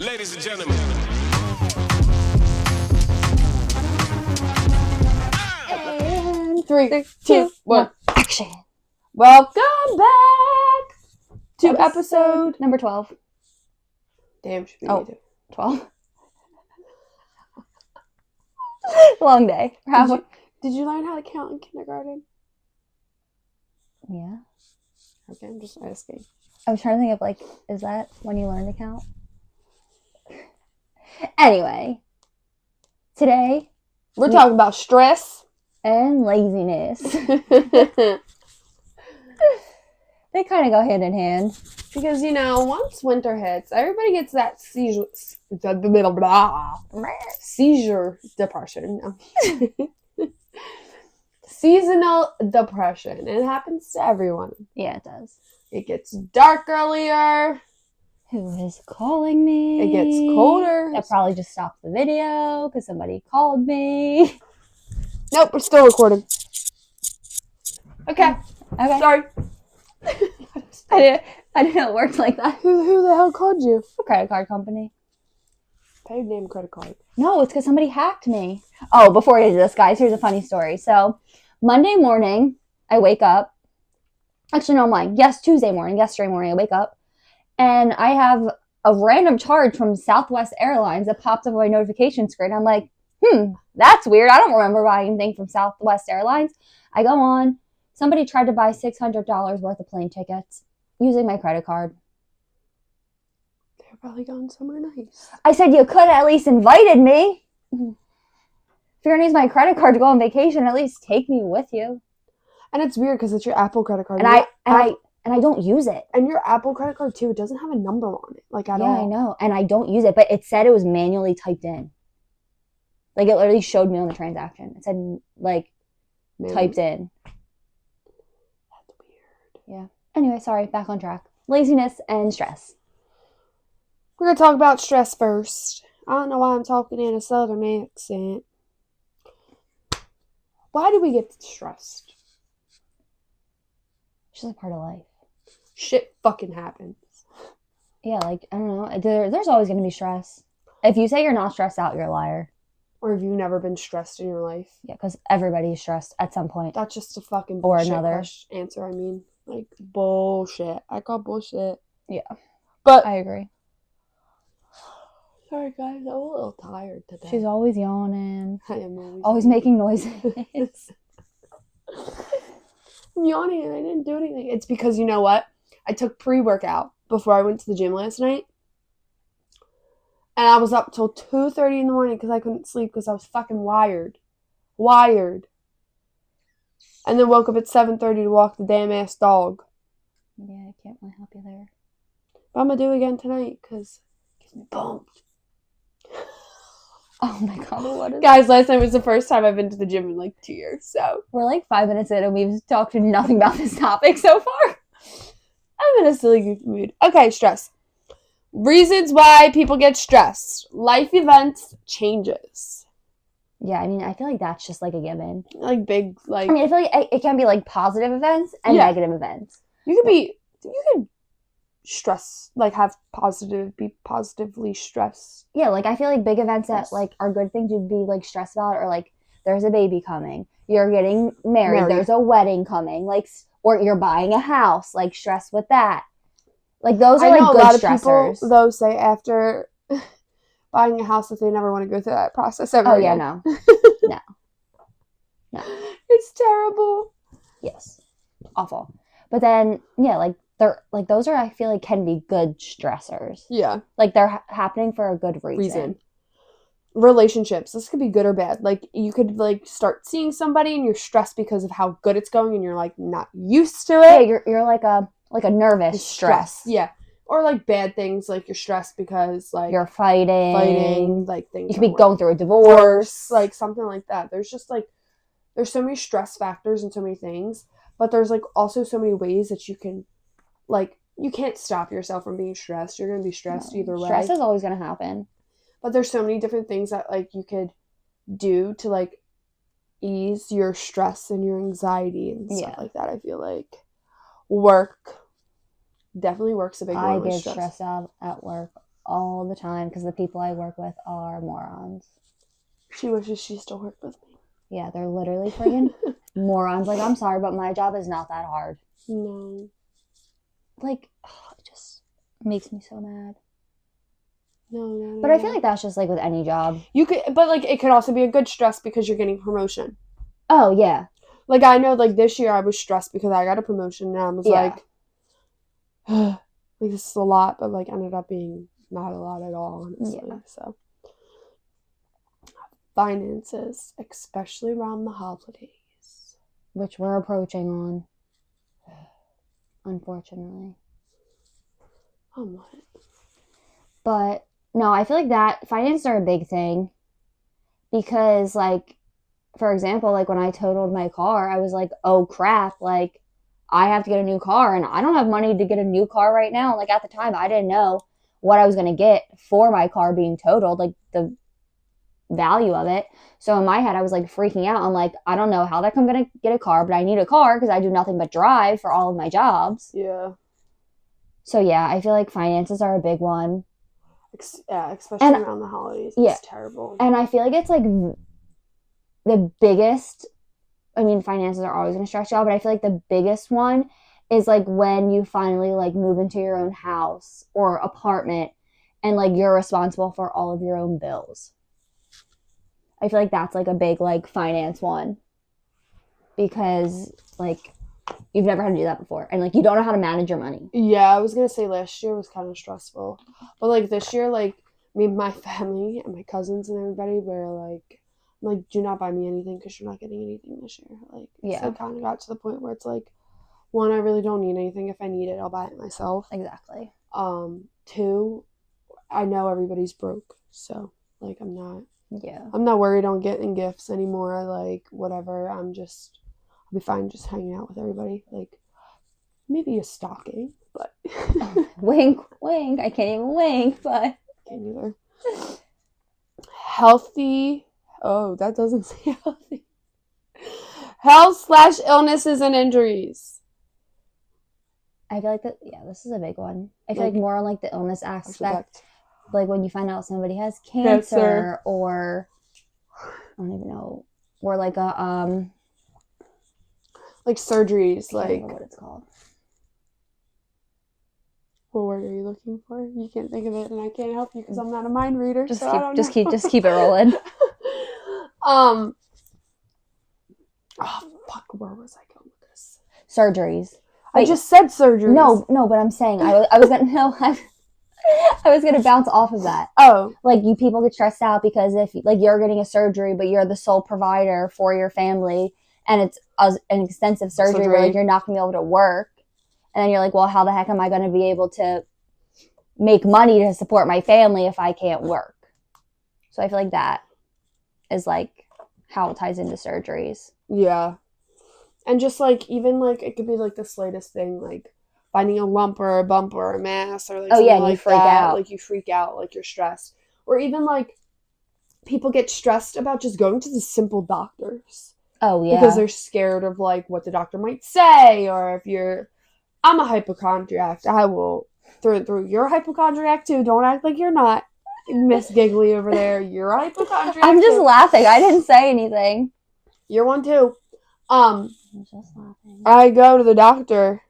Ladies and gentlemen. And 3, 2, two, 1. Action. Welcome back to episode number 12. Damn, should be Oh. me too. 12. Long day. Did you learn how to count in kindergarten? Yeah. Okay, I'm just asking. I was trying to think of, like, is that when you learn to count? Anyway, today We're talking about stress. and laziness. They kind of go hand in hand. Because, once winter hits, everybody gets that seizure depression. Seasonal depression. It happens to everyone. Yeah, it does. It gets dark earlier. Who is calling me? It gets colder. I probably just stopped the video because somebody called me. Nope, we're still recording. Okay. Okay. Sorry. I didn't know it worked like that. Who the hell called you? A credit card company. Paid name credit card. No, it's because somebody hacked me. Oh, before I do this, guys, here's a funny story. So, Monday morning, I wake up. Actually, no, I'm lying. Yesterday morning, I wake up. And I have a random charge from Southwest Airlines that popped up on my notification screen. I'm like, that's weird. I don't remember buying anything from Southwest Airlines. I go on. Somebody tried to buy $600 worth of plane tickets using my credit card. They're probably going somewhere nice. I said, you could have at least invited me. If you're going to use my credit card to go on vacation, at least take me with you. And it's weird because it's your Apple credit card. And I don't use it. And your Apple credit card, too, it doesn't have a number on it. Like, at all. Yeah, I know. And I don't use it. But it said it was manually typed in. Like, it literally showed me on the transaction. It said, like, typed in. That's weird. Yeah. Anyway, sorry. Back on track. Laziness and stress. We're going to talk about stress first. I don't know why I'm talking in a southern accent. Why do we get stressed? It's just a part of life. Shit fucking happens. Yeah, like, I don't know. There's always going to be stress. If you say you're not stressed out, you're a liar. Or have you never been stressed in your life? Yeah, because everybody's stressed at some point. That's just a fucking Or bullshit another. answer, I mean. Like, bullshit. I call bullshit. Yeah. But, I agree. sorry guys, I'm a little tired today. She's always yawning. I am Always making noises. I'm yawning and I didn't do anything. It's because, you know what? I took pre-workout before I went to the gym last night. And I was up till 2:30 in the morning because I couldn't sleep because I was fucking wired. And then woke up at 7:30 to walk the damn ass dog. Yeah, I can't really help you there. But I'm going to do it again tonight because it gets me pumped. Oh my god, what is Guys, last night was the first time I've been to the gym in like 2 years, so. We're like 5 minutes in and we've talked nothing about this topic so far. I'm in a silly goofy mood. Okay, stress. Reasons why people get stressed. Life events, changes. Yeah, I mean, I feel like that's just like a given. Like big, like. I mean, I feel like it can be like positive events and Yeah. negative events. You could stress, like be positively stressed. Yeah, like I feel like big events Yes. that like are good things you'd be like stressed about, or like there's a baby coming, you're getting married. There's a wedding coming, like, or you're buying a house, like stress with that. Like those are I like know good a lot stressors. of people, though, say after buying a house that they never want to go through that process ever again. No. It's terrible. Yes, awful. But then, yeah, like they're like those are, I feel like, can be good stressors. Yeah. Like they're happening for a good reason. Relationships. This could be good or bad. Like you could like start seeing somebody and you're stressed because of how good it's going and you're like not used to it. Yeah, you're like a nervous stress. Yeah. Or like bad things, like you're stressed because like You're fighting, like things. You could be going through a divorce, like something like that. There's just like there's so many stress factors and so many things, but there's like also so many ways that you can like you can't stop yourself from being stressed. You're gonna be stressed either way. Stress is always gonna happen. But there's so many different things that like you could do to like ease your stress and your anxiety and stuff like that. I feel like work definitely works a big role. I get stressed out at work all the time because the people I work with are morons. She wishes she still worked with me. Yeah, they're literally friggin' morons. Like, I'm sorry, but my job is not that hard. No. Like, it just makes me so mad. No. But I feel like that's just like with any job. You could, but like it could also be a good stress because you're getting promotion. Oh, yeah. Like I know, like this year I was stressed because I got a promotion and I was like, like this is a lot, but like ended up being not a lot at all, honestly. Yeah. So finances, especially around the holidays, which we're approaching on, unfortunately. What? But no, I feel like that finances are a big thing because, like, for example, like when I totaled my car, I was like, oh crap, like I have to get a new car and I don't have money to get a new car right now. Like at the time, I didn't know what I was going to get for my car being totaled, like the value of it. So in my head, I was like freaking out. I'm like, I don't know how the heck I'm going to get a car, but I need a car because I do nothing but drive for all of my jobs. Yeah. So yeah, I feel like finances are a big one. Yeah, especially around the holidays. It's terrible. And I feel like it's like the biggest, I mean, finances are always going to stress you out, but I feel like the biggest one is like when you finally like move into your own house or apartment and like you're responsible for all of your own bills. I feel like that's like a big like finance one because like you've never had to do that before and like you don't know how to manage your money. Yeah, I was gonna say last year was kind of stressful, but like this year, like me, my family, and my cousins and everybody were like, do not buy me anything because you're not getting anything this year. Like, yeah, so it kind of got to the point where it's like, one, I really don't need anything. If I need it, I'll buy it myself. Exactly. Two, I know everybody's broke, so like I'm not worried on getting gifts anymore. Like whatever, I'll be fine just hanging out with everybody. Like maybe a stocking, but wink, wink. I can't even wink, but can't either. Healthy. Oh, that doesn't say healthy. Health/illnesses and injuries. I feel like that. Yeah, this is a big one. I feel like more on like the illness aspect. Like when you find out somebody has cancer or I don't even know, or like a like surgeries, I can't remember what it's called. What word are you looking for? You can't think of it, and I can't help you because I'm not a mind reader. Just keep it rolling. Oh fuck, where was I going with this? Surgeries. I just said surgeries. No, but I'm saying I was gonna no. I was gonna bounce off of that. Oh, like you people get stressed out because if like you're getting a surgery, but you're the sole provider for your family, and it's an extensive surgery where like you're not gonna be able to work, and then you're like, well, how the heck am I gonna be able to make money to support my family if I can't work? So I feel like that is like how it ties into surgeries. Yeah, and just like even like it could be like the slightest thing, like finding a lump or a bump or a mass or like something like you freak out. Like you freak out, like you're stressed. Or even like people get stressed about just going to the simple doctors. Oh yeah. Because they're scared of like what the doctor might say, or if I'm a hypochondriac. I will through and through. You're a hypochondriac too. Don't act like you're not. Miss Giggly over there. You're a hypochondriac. I'm just laughing. I didn't say anything. You're one too. I'm just laughing. I go to the doctor.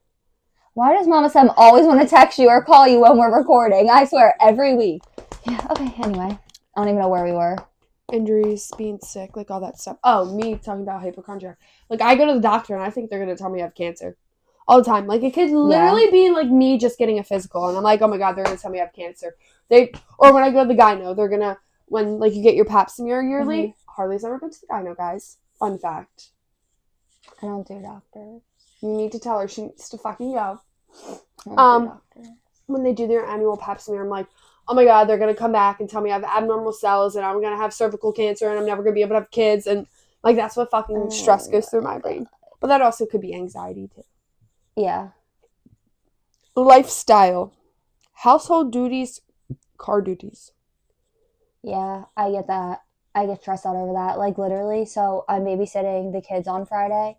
Why does Mama Sam always want to text you or call you when we're recording? I swear, every week. Yeah, okay, anyway. I don't even know where we were. Injuries, being sick, like all that stuff. Oh, me talking about hypochondria. Like, I go to the doctor and I think they're going to tell me I have cancer. All the time. Like, it could literally be like me just getting a physical. And I'm like, oh my God, they're going to tell me I have cancer. Or when I go to the gyno, they're going to, when like you get your pap smear yearly, Harley's never been to the gyno, guys. Fun fact. I don't do doctors. You need to tell her she needs to fucking go. When they do their annual pap smear, I'm like, oh my God, they're going to come back and tell me I have abnormal cells and I'm going to have cervical cancer and I'm never going to be able to have kids. And like, that's what fucking stress goes through my brain. But that also could be anxiety too. Yeah. Lifestyle. Household duties. Car duties. Yeah, I get that. I get stressed out over that. Like literally, so I'm babysitting the kids on Friday.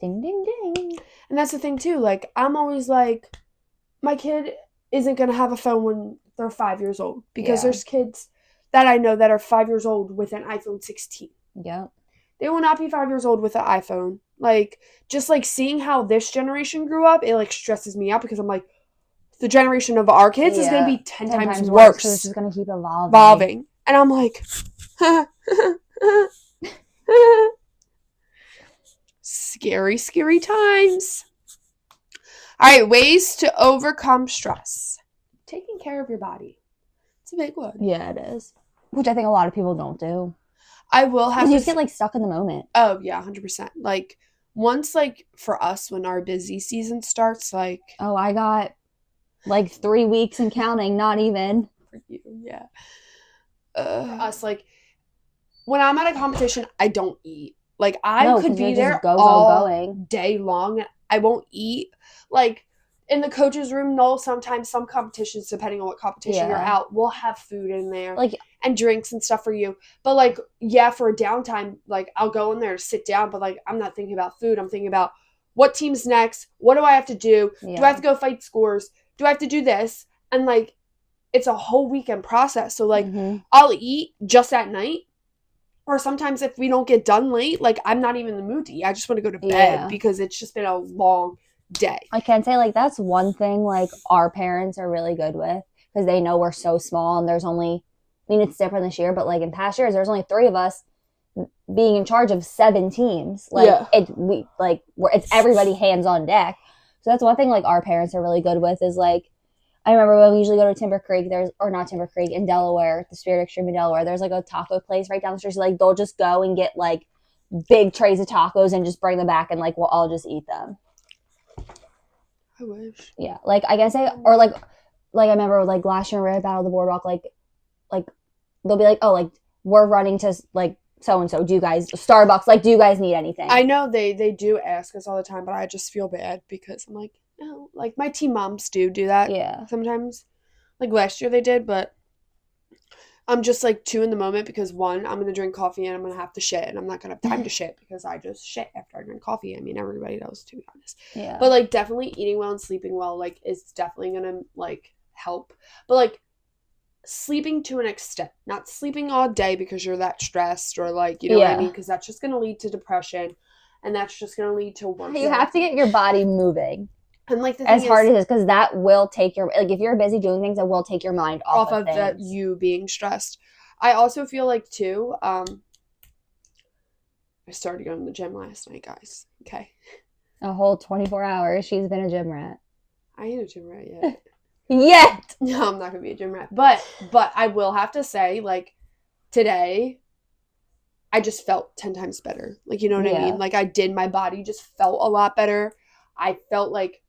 Ding, ding, ding. And that's the thing, too. Like, I'm always like, my kid isn't going to have a phone when they're 5 years old. Because there's kids that I know that are 5 years old with an iPhone 16. Yep. They will not be 5 years old with an iPhone. Like, just, like, seeing how this generation grew up, it, like, stresses me out because I'm like, the generation of our kids is going to be 10 times worse. Because it's just going to keep evolving. And I'm like, scary, scary times. All right, ways to overcome stress. Taking care of your body. It's a big one. Yeah, it is. Which I think a lot of people don't do. I will have to... You just get, like, stuck in the moment. Oh, yeah, 100%. Like, once, like, for us, when our busy season starts, like... Oh, I got, like, 3 weeks and counting, not even. For you, yeah. For us, like, when I'm at a competition, I don't eat. Like, I could be there all day long. I won't eat. Like, in the coach's room, no, sometimes some competitions, depending on what competition you're out, we'll have food in there. Like, and drinks and stuff for you. But, like, yeah, for a downtime, like, I'll go in there to sit down, but, like, I'm not thinking about food. I'm thinking about what team's next? What do I have to do? Yeah. Do I have to go fight scores? Do I have to do this? And, like, it's a whole weekend process. So, like, I'll eat just at night. Or sometimes if we don't get done late, like, I'm not even in the mood to eat. I just want to go to bed because it's just been a long day. I can say, like, that's one thing, like, our parents are really good with because they know we're so small and there's only, I mean, it's different this year, but, like, in past years, there's only 3 of us being in charge of 7 teams. Like, it's everybody hands on deck. So that's one thing, like, our parents are really good with is, like, I remember when we usually go to Timber Creek, in Delaware, the Spirit Extreme in Delaware, there's, like, a taco place right down the street. So, like, they'll just go and get, like, big trays of tacos and just bring them back and, like, we'll all just eat them. I wish. Yeah. Like, I guess or, like, I remember, like, last year we were at Battle of the Boardwalk, like, they'll be like, oh, like, we're running to, like, so-and-so. Do you guys, Starbucks, like, do you guys need anything? I know they do ask us all the time, but I just feel bad because I'm like, no. Like, my team moms do that sometimes. Like, last year they did, but I'm just, like, too in the moment because, one, I'm going to drink coffee and I'm going to have to shit, and I'm not going to have time to shit because I just shit after I drink coffee. I mean, everybody knows, to be honest. Yeah. But, like, definitely eating well and sleeping well, like, is definitely going to, like, help. But, like, sleeping to an extent. Not sleeping all day because you're that stressed or, like, you know what I mean? Because that's just going to lead to depression, and that's just going to lead to work. You have to get your body moving. And, like, the as hard as it is, because that will take your, like, if you're busy doing things, it will take your mind off of that you being stressed. I also feel like, too, I started going to the gym last night, guys. Okay. A whole 24 hours, she's been a gym rat. I ain't a gym rat yet. Yet! No, I'm not going to be a gym rat. But I will have to say, like, today, I just felt 10 times better. Like, you know what I mean? Like, my body just felt a lot better. I felt like,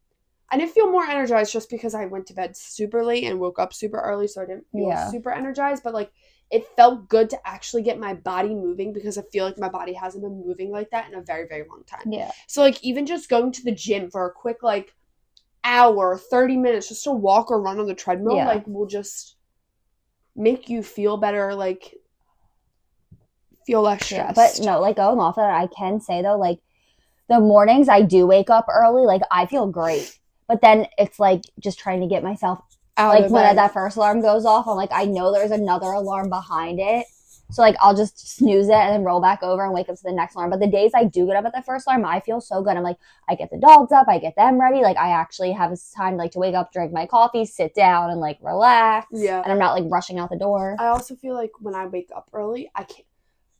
I didn't feel more energized just because I went to bed super late and woke up super early, so I didn't feel super energized. But, like, it felt good to actually get my body moving because I feel like my body hasn't been moving like that in a very, very long time. Yeah. So, like, even just going to the gym for a quick, like, hour, 30 minutes just to walk or run on the treadmill, like, will just make you feel better, like, feel less stressed. But, no, like, going off of that, I can say, though, like, the mornings I do wake up early, like, I feel great. But then it's, like, just trying to get myself out of bed. When that first alarm goes off, I'm like, I know there's another alarm behind it. So, like, I'll just snooze it and then roll back over and wake up to the next alarm. But the days I do get up at the first alarm, I feel so good. I'm like, I get the dogs up, I get them ready. Like, I actually have time, like, to wake up, drink my coffee, sit down, and, like, relax. Yeah. And I'm not, like, rushing out the door. I also feel like when I wake up early, I can't.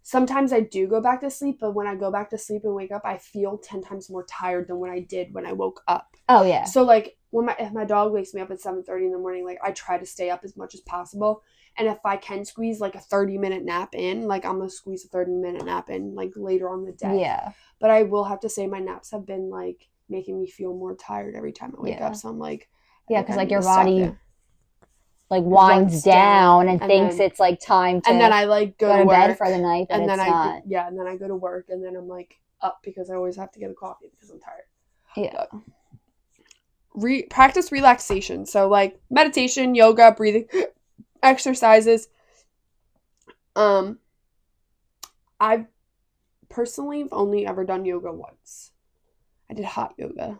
Sometimes I do go back to sleep, but when I go back to sleep and wake up, I feel 10 times more tired than when I did when I woke up. Oh, yeah. So, like, if my dog wakes me up at 7:30 in the morning, like, I try to stay up as much as possible. And if I can squeeze, like, a 30-minute nap in, like, I'm going to squeeze a 30-minute nap in, like, later on the day. Yeah. But I will have to say my naps have been, like, making me feel more tired every time I wake up. So I'm like... Yeah, because, like, your body... like winds down and thinks then, it's like time to and then I like go to bed for the night, but and it's then not. And then I go to work and then I'm like up because I always have to get a coffee because I'm tired. Yeah. Practice relaxation. So, like, meditation, yoga, breathing exercises. I've personally only ever done yoga once. I did hot yoga.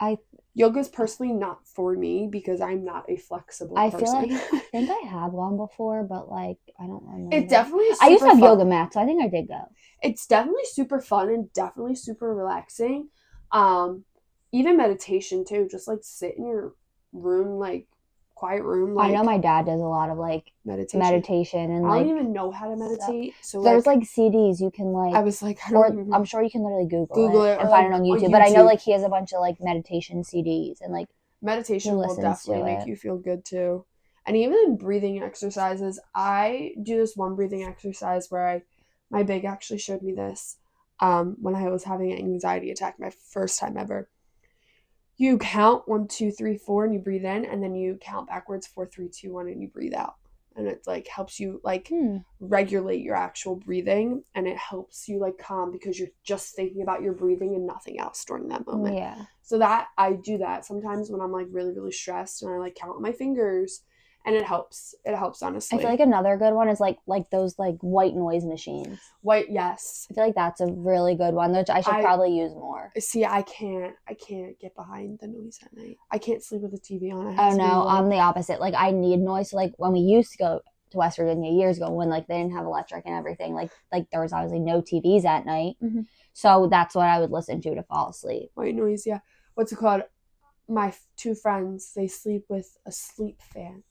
I Yoga's personally not for me because I'm not a flexible I person. feel like I think I have gone before, but like I don't remember. It definitely is I used to have super fun. yoga mats, so I think I did go. It's definitely super fun and definitely super relaxing. Even meditation too. Just like sit in your room, like quiet room, I like know my dad does a lot of like meditation and I like don't even know how to meditate. So there's like like CDs you can like, I was like, I or don't even I'm sure you can literally Google Google it it or and find like it on on YouTube. But I know YouTube. like he has a bunch of like meditation CDs and like he Meditation will listens definitely to make it. you feel good too. And even breathing exercises, I do this one breathing exercise where my big actually showed me this when I was having an anxiety attack, my first time ever. You count 1, 2, 3, 4, and you breathe in, and then you count backwards 4, 3, 2, 1, and you breathe out. And it like helps you like regulate your actual breathing, and it helps you like calm because you're just thinking about your breathing and nothing else during that moment. Yeah. So that I do that sometimes when I'm like really, really stressed, and I like count my fingers, and it helps. It helps, honestly. I feel like another good one is like those like white noise machines. White, yes. I feel like that's a really good one, which I should probably use more. See, I can't get behind the noise at night. I can't sleep with the TV on. Oh no, I'm the opposite. Like I need noise. So like when we used to go to West Virginia years ago, when like they didn't have electric and everything, like there was obviously no TVs at night. Mm-hmm. So that's what I would listen to fall asleep. White noise, yeah. What's it called? My 2 friends, they sleep with a sleep fan.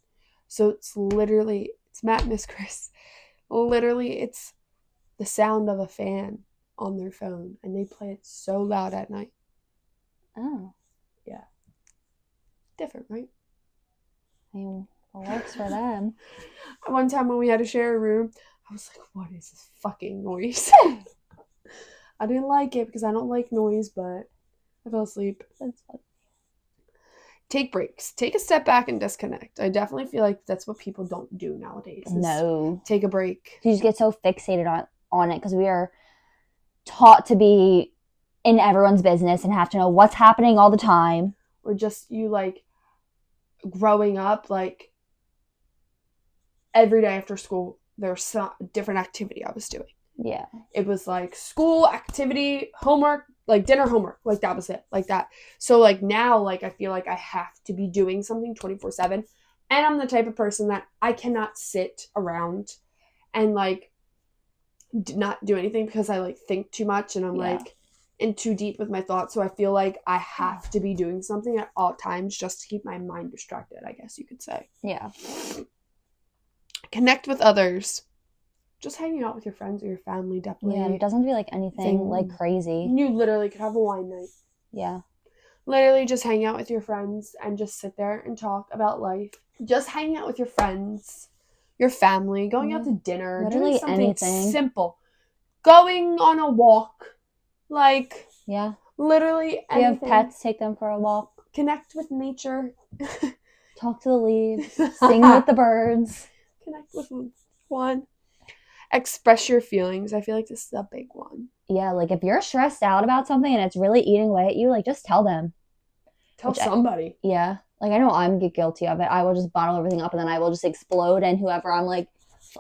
So it's literally, it's Matt and Miss Chris. Literally, it's the sound of a fan on their phone, and they play it so loud at night. Oh. Yeah. Different, right? I mean, it works for them. One time when we had to share a room, I was like, what is this fucking noise? I didn't like it because I don't like noise, but I fell asleep. That's fun. Take breaks. Take a step back and disconnect. I definitely feel like that's what people don't do nowadays. No. Take a break. You just get so fixated on it because we are taught to be in everyone's business and have to know what's happening all the time. Or just you like growing up, like every day after school, there's some different activity I was doing. Yeah. It was like school, activity, homework, like dinner, homework. Like that was it. Like that. So like now, like I feel like I have to be doing something 24/7. And I'm the type of person that I cannot sit around and like not do anything because I like think too much and I'm like in too deep with my thoughts. So I feel like I have to be doing something at all times just to keep my mind distracted, I guess you could say. Yeah. Connect with others. Just hanging out with your friends or your family, definitely. Yeah, it doesn't have to be like anything like crazy. You literally could have a wine night. Yeah. Literally just hang out with your friends and just sit there and talk about life. Just hanging out with your friends, your family, going out to dinner, literally doing something anything simple. Going on a walk. Like, yeah. Literally anything. If you have pets, take them for a walk. Connect with nature. Talk to the leaves. Sing with the birds. Connect with one. Express your feelings. I feel like this is a big one. Yeah, like if you're stressed out about something and it's really eating away at you, like just tell them. Tell somebody. Yeah. Like I know I'm guilty of it. I will just bottle everything up and then I will just explode, and whoever I'm like,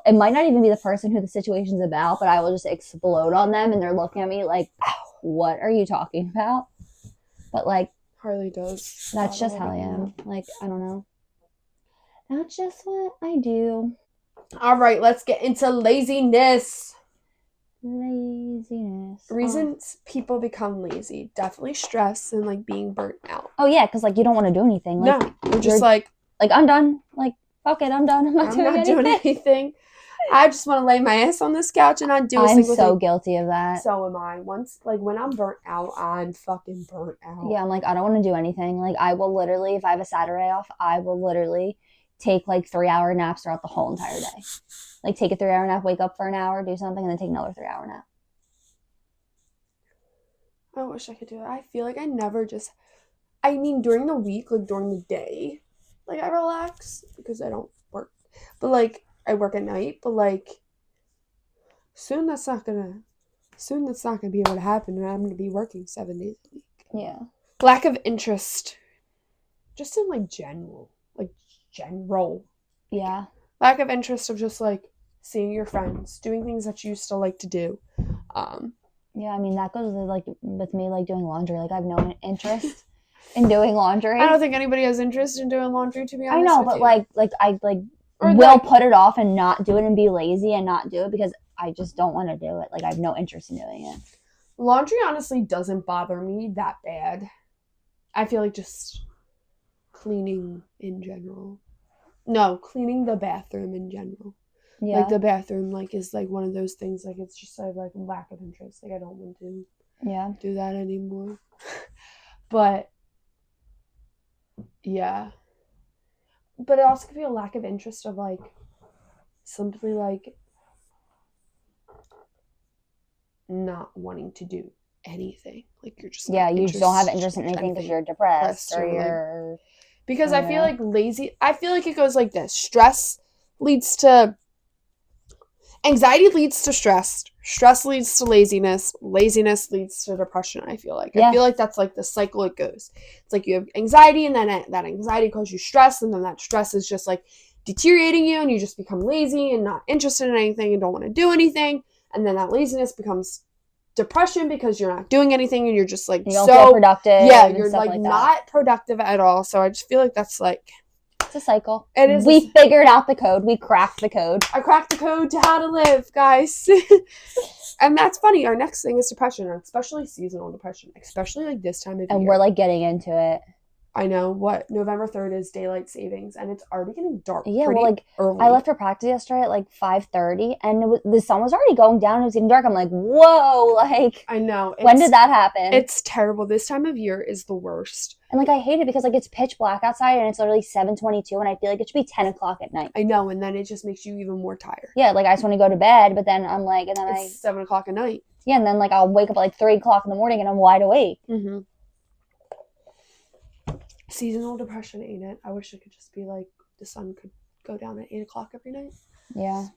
it might not even be the person who the situation's about, but I will just explode on them and they're looking at me like, what are you talking about? But like Harley does. That's just how I am. Like, I don't know. That's just what I do. All right, let's get into laziness. Reasons people become lazy. Definitely stress and like being burnt out. Oh yeah, because like you don't want to do anything. Like, no, you're just like I'm done. Like, fuck it, I'm done. I'm not doing anything. I just want to lay my ass on this couch and not do a single thing. I'm so guilty of that. So am I. When I'm burnt out, I'm fucking burnt out. Yeah, I'm like, I don't want to do anything. Like, I will literally, if I have a Saturday off, I will literally take like 3-hour naps throughout the whole entire day. Like, take a 3-hour nap, wake up for an hour, do something, and then take another 3-hour nap. I wish I could do that. I feel like I never just... I mean, during the week, like during the day, like I relax because I don't work. But like, I work at night, but like, soon that's not gonna be able to happen, and I'm gonna be working 7 days a week. Yeah. Lack of interest. Just in like general. Yeah. Lack of interest of just like seeing your friends, doing things that you used to like to do. Yeah, I mean, that goes like with me, like doing laundry. Like, I have no interest in doing laundry. I don't think anybody has interest in doing laundry, to be honest. I know, with but you. I Or, will like, put it off and not do it and be lazy and not do it because I just don't want to do it. Like, I have no interest in doing it. laundry honestly doesn't bother me that bad. I feel like just cleaning in general. No, cleaning the bathroom in general. Yeah. Like, the bathroom, like, is, like, one of those things, like, it's just, like, lack of interest. Like, I don't want to do that anymore. But, yeah. But it also could be a lack of interest of, like, simply, like, not wanting to do anything. Like, you're just you just don't have interest in anything because you're depressed or you're... Because I feel like I feel like it goes like this. Anxiety leads to stress. Stress leads to laziness. Laziness leads to depression, I feel like. I feel like that's like the cycle it goes. It's like you have anxiety, and then that anxiety causes you stress, and then that stress is just like deteriorating you, and you just become lazy and not interested in anything and don't want to do anything. And then that laziness becomes depression because you're not doing anything and you're just like you don't feel productive. Yeah, you're like not productive at all. So I just feel like that's like... It's a cycle. It is. We figured out the code. We cracked the code. I cracked the code to how to live, guys. And that's funny. Our next thing is depression, especially seasonal depression, especially like this time of year. And we're like getting into it. I know. November 3rd is daylight savings, and it's already getting dark. Yeah, well, like early. I left for practice yesterday at like 5:30, and the sun was already going down. It was getting dark. I'm like, whoa! Like, I know. When did that happen? It's terrible. This time of year is the worst. And like, I hate it because like it's pitch black outside, and it's literally 7:22, and I feel like it should be 10 o'clock at night. I know, and then it just makes you even more tired. Yeah, like I just want to go to bed, but then I'm like, and then it's 7 o'clock at night. Yeah, and then like I'll wake up at like 3 o'clock in the morning, and I'm wide awake. Mm-hmm. Seasonal depression, ain't it? I wish it could just be like the sun could go down at 8 o'clock every night. Yeah.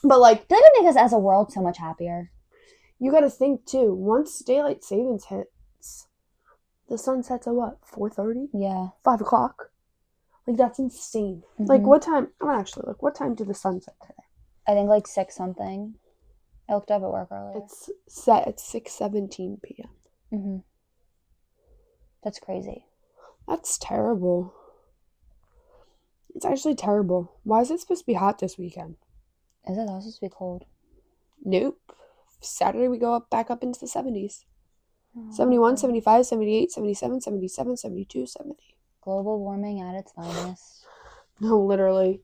But like, I feel like it makes us as a world so much happier. You gotta think too, once daylight savings hits, the sun sets at what? 4:30? Yeah. 5 o'clock? Like, that's insane. Mm-hmm. Like, what time? I'm gonna actually look. What time did the sun set today? I think like 6 something. I looked up at work earlier. It's set at 6:17 p.m. Mm-hmm. That's crazy. That's terrible. It's actually terrible. Why is it supposed to be hot this weekend? Is it supposed to be cold? Nope. Saturday we go back up into the 70s. 71, 75, 78, 77, 77, 72, 70. Global warming at its finest. No, literally.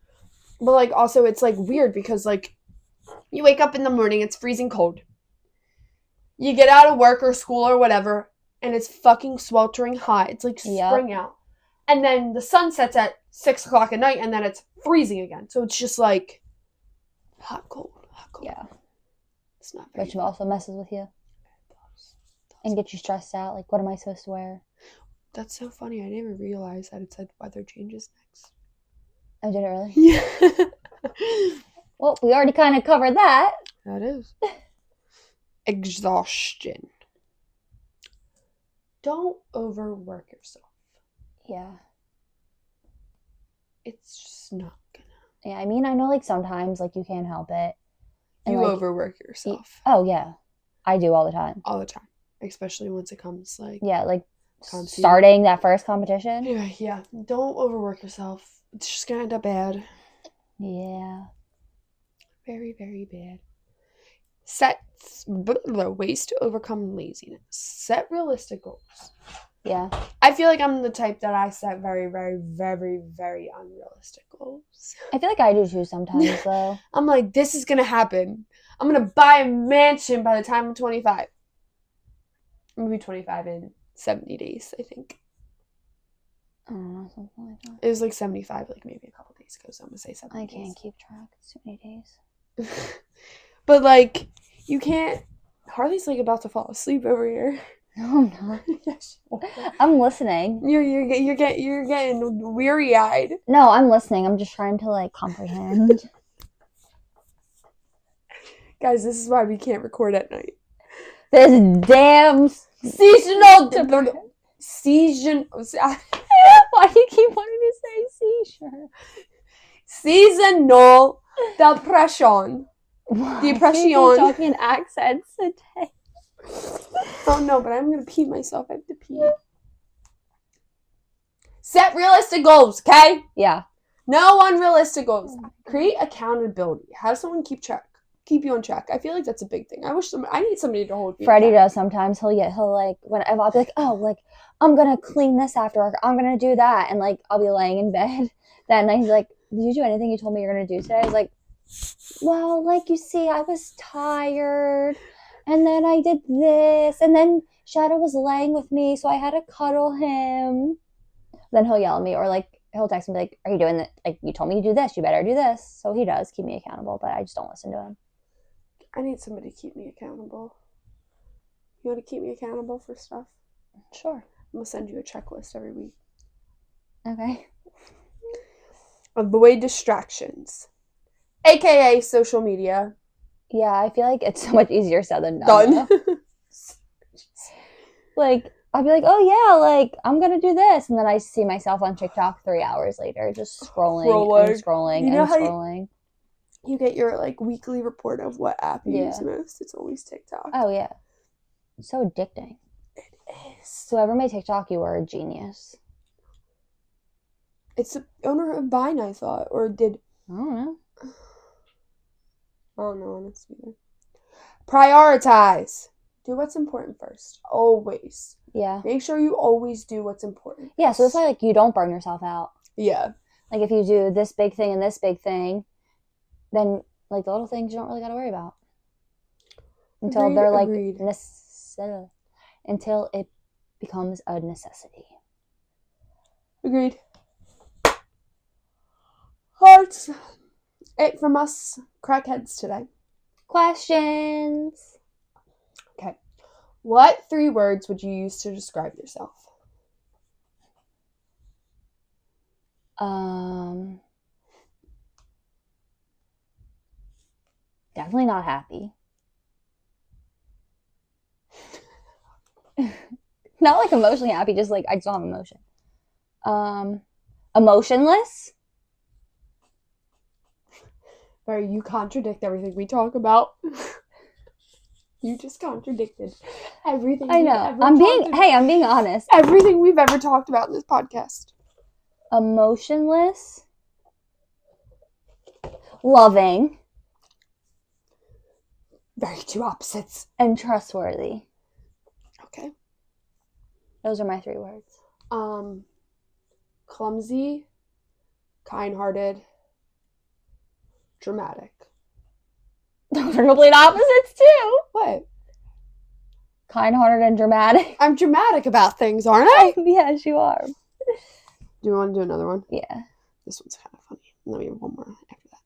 But like, also it's like weird because like you wake up in the morning, it's freezing cold. You get out of work or school or whatever, and it's fucking sweltering hot. It's like spring out. And then the sun sets at 6 o'clock at night, and then it's freezing again. So it's just like hot, cold, hot, cold. Yeah. It's not very Which also messes with you. And get you stressed out. Like, what am I supposed to wear? That's so funny. I didn't even realize that it said weather changes next. Oh, did it really? Yeah. Well, we already kind of covered that. That is. Exhaustion. Don't overwork yourself. Yeah. It's just not gonna. Yeah, I mean, I know, like, sometimes, like, you can't help it. And, you like, overwork yourself. Oh, yeah. I do all the time. All the time. Especially once it comes, like... Yeah, like, starting that first competition. Anyway, yeah. Don't overwork yourself. It's just gonna end up bad. Yeah. Very, very bad. Set ways to overcome laziness. Set realistic goals. Yeah. I feel like I'm the type that I set very, very, very, very unrealistic goals. I feel like I do too sometimes, though. I'm like, this is gonna happen. I'm gonna buy a mansion by the time I'm 25. I'm gonna be 25 in 70 days, I think. I don't know, something like that. It was like 75, like maybe a couple days ago, so I'm gonna say 70 days. I can't keep track. It's too many days. But like, you can't... Harley's like about to fall asleep over here. No, I'm not. I'm listening. You're getting weary-eyed. No, I'm listening. I'm just trying to like comprehend. Guys, this is why we can't record at night. This damn seasonal season. Why do you keep wanting to say seizure? Seasonal depression. Why Depression. are you talking in accents today? Oh no, but I'm gonna pee myself. I have to pee. Set realistic goals, okay? Yeah. No unrealistic goals. Create accountability. Have someone keep you on track. I feel like that's a big thing. I need somebody to hold me. Freddie does sometimes. He'll like, when I'll be like, oh, like, I'm gonna clean this after work. I'm gonna do that. And like, I'll be laying in bed that night. He's like, did you do anything you told me you're gonna do today? I was like, well, like, you see, I was tired. And then I did this. And then Shadow was laying with me, so I had to cuddle him. Then he'll yell at me, or like, he'll text me like, are you doing that? Like, you told me to do this. You better do this. So he does keep me accountable, but I just don't listen to him. I need somebody to keep me accountable. You want to keep me accountable for stuff? Sure. I'm going to send you a checklist every week. Okay. Avoid distractions. AKA social media. Yeah, I feel like it's so much easier said than done. Like, I'll be like, oh yeah, like, I'm gonna do this. And then I see myself on TikTok 3 hours later, just scrolling and scrolling and scrolling. You get your like weekly report of what app you use most. It's always TikTok. Oh yeah. It's so addicting. It is. Whoever made TikTok, you were a genius. It's the owner of Vine, I thought. Or did... I don't know. I don't know, honestly. Prioritize. Do what's important first. Always. Yeah. Make sure you always do what's important. Yeah, so it's like you don't burn yourself out. Yeah. Like if you do this big thing and this big thing, then like the little things you don't really got to worry about. Until they're like until it becomes a necessity. Agreed. Hearts. 8 from us crackheads today. Questions. Okay. What 3 words would you use to describe yourself? Definitely not happy. Not like emotionally happy, just like I just don't have emotion. Emotionless. Barry, you contradict everything we talk about. You just contradicted everything. I know. I'm being honest. Everything we've ever talked about in this podcast. Emotionless. Loving. Very 2 opposites. And trustworthy. Okay. Those are my 3 words. Clumsy, kind-hearted, dramatic. Those are complete opposites too. What? Kind-hearted and dramatic. I'm dramatic about things, aren't I? Yes, you are. Do you want to do another one? Yeah. This one's kind of funny. Let me have one more after that.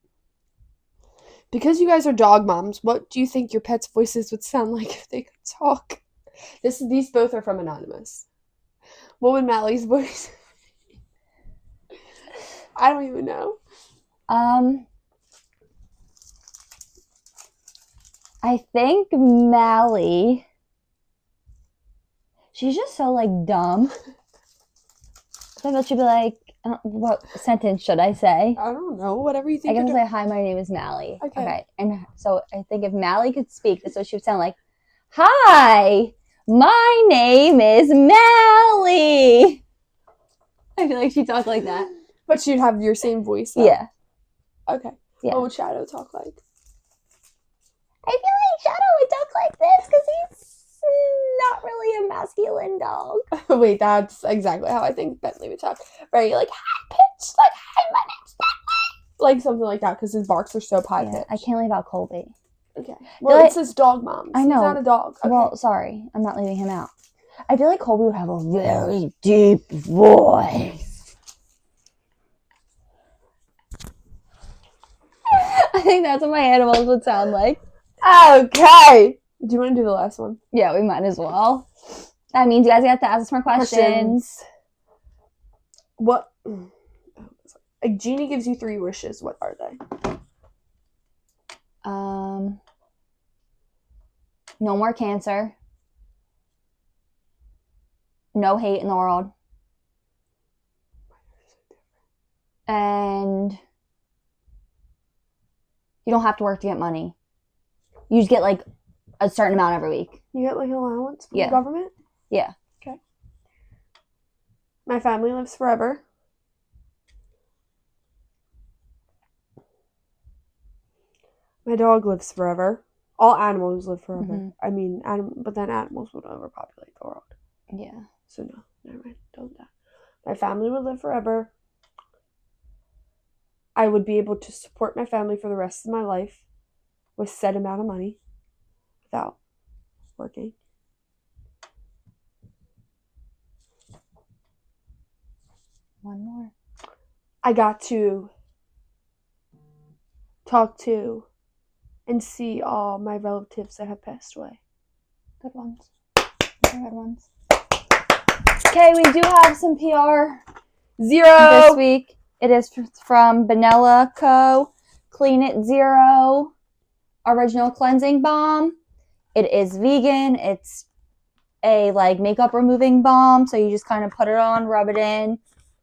Because you guys are dog moms, what do you think your pets' voices would sound like if they could talk? These both are from Anonymous. What would Mally's voice be? I don't even know. I think Mally, she's just so like dumb. So I bet she'd be like, what sentence should I say? I don't know. Whatever you think. I can say, hi, my name is Mally. Okay. And so I think if Mally could speak, that's what she would sound like. Hi, my name is Mally. I feel like she'd talk like that. But she'd have your same voice, though. Yeah. Okay. Yeah. What would Shadow talk like? I feel like Shadow would talk like this because he's not really a masculine dog. Wait, that's exactly how I think Bentley would talk. Right? Like, high pitched, like, hi, my name's Bentley. Like, something like that, because his barks are so high pitched. I can't leave out Colby. Okay. Well, it says dog moms. I know. He's not a dog. Okay. Well, sorry. I'm not leaving him out. I feel like Colby would have a very deep voice. I think that's what my animals would sound like. Okay. Do you want to do the last one? Yeah, we might as well. That means you guys have to ask us more questions. What? A genie gives you 3 wishes. What are they? No more cancer. No hate in the world. And you don't have to work to get money. You just get like a certain amount every week. You get like an allowance from Yeah. the government? Yeah. Okay. My family lives forever. My dog lives forever. All animals live forever. Mhm. I mean, but then animals would overpopulate the world. Yeah. So no, never mind. Don't die. My family would live forever. I would be able to support my family for the rest of my life with set amount of money without working. One more. I got to talk to and see all my relatives that have passed away. Good ones. Good ones. Okay, we do have some PR 0 this week. It is from Benella Co. Clean It Zero Original Cleansing Balm. It is vegan. It's a like makeup removing balm. So you just kind of put it on, rub it in,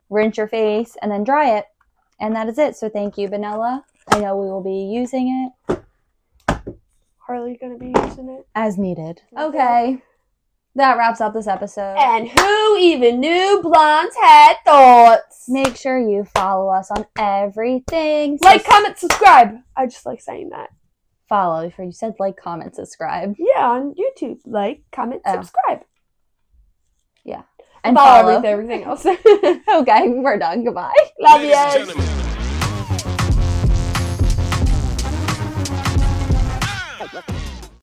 rinse your face, and then dry it. And that is it. So thank you, Benella. I know we will be using it. Harley gonna be using it as needed. Okay. That wraps up this episode. And who even knew blondes had thoughts? Make sure you follow us on everything. Like, comment, subscribe. I just like saying that. Follow. Before you said like, comment, subscribe. Yeah, on YouTube. Like, comment, subscribe. Yeah. And follow everything else. Okay, we're done. Goodbye. Love you.